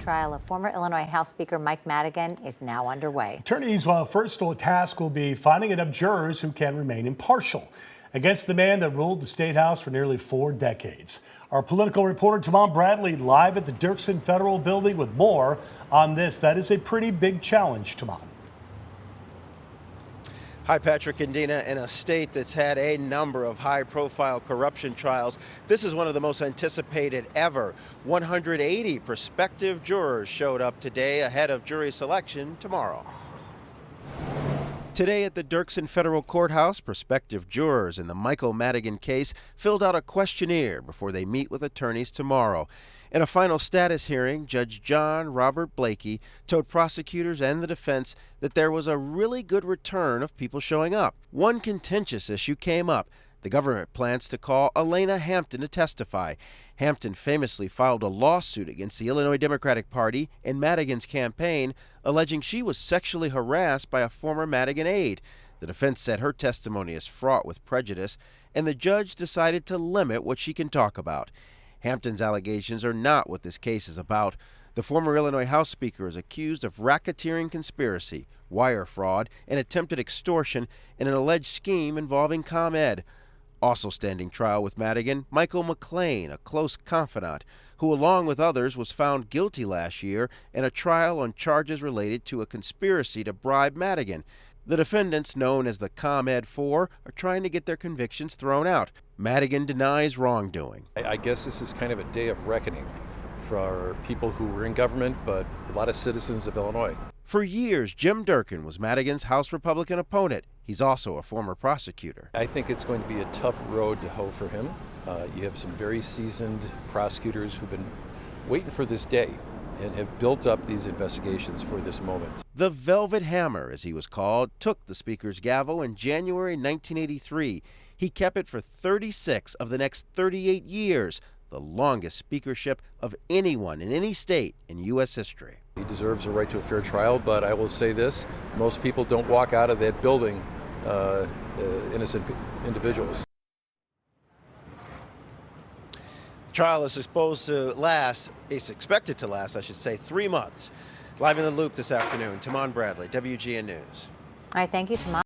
trial of former Illinois House Speaker Mike Madigan is now underway. Attorneys' first task will be finding enough jurors who can remain impartial against the man that ruled the State House for nearly 4 decades. Our political reporter, Tamon Bradley, live at the Dirksen Federal Building with more on this. That is a pretty big challenge, Tamon. Hi, Patrick and Dina. In a state that's had a number of high-profile corruption trials, this is one of the most anticipated ever. 180 prospective jurors showed up today ahead of jury selection tomorrow. Today at the Dirksen Federal Courthouse, prospective jurors in the Michael Madigan case filled out a questionnaire before they meet with attorneys tomorrow. In a final status hearing, Judge John Robert Blakey told prosecutors and the defense that there was a really good return of people showing up. One contentious issue came up. The government plans to call Elena Hampton to testify. Hampton famously filed a lawsuit against the Illinois Democratic Party and Madigan's campaign, alleging she was sexually harassed by a former Madigan aide. The defense said her testimony is fraught with prejudice, and the judge decided to limit what she can talk about. Hampton's allegations are not what this case is about. The former Illinois House Speaker is accused of racketeering conspiracy, wire fraud, and attempted extortion in an alleged scheme involving ComEd. Also standing trial with Madigan, Michael McLean, a close confidant, who along with others was found guilty last year in a trial on charges related to a conspiracy to bribe Madigan. The defendants, known as the ComEd Four, are trying to get their convictions thrown out. Madigan denies wrongdoing. I guess this is kind of a day of reckoning for people who were in government, but a lot of citizens of Illinois. For years, Jim Durkin was Madigan's House Republican opponent. He's also a former prosecutor. I think it's going to be a tough road to hoe for him. You have some very seasoned prosecutors who've been waiting for this day and have built up these investigations for this moment. The Velvet Hammer, as he was called, took the Speaker's gavel in January 1983. He kept it for 36 of the next 38 years, the longest speakership of anyone in any state in U.S. history. He deserves a right to a fair trial, but I will say this, most people don't walk out of that building innocent individuals. The trial is expected to last, I should say, 3 months. Live in the Loop this afternoon, Tamon Bradley, WGN News. All right, thank you, Tamon.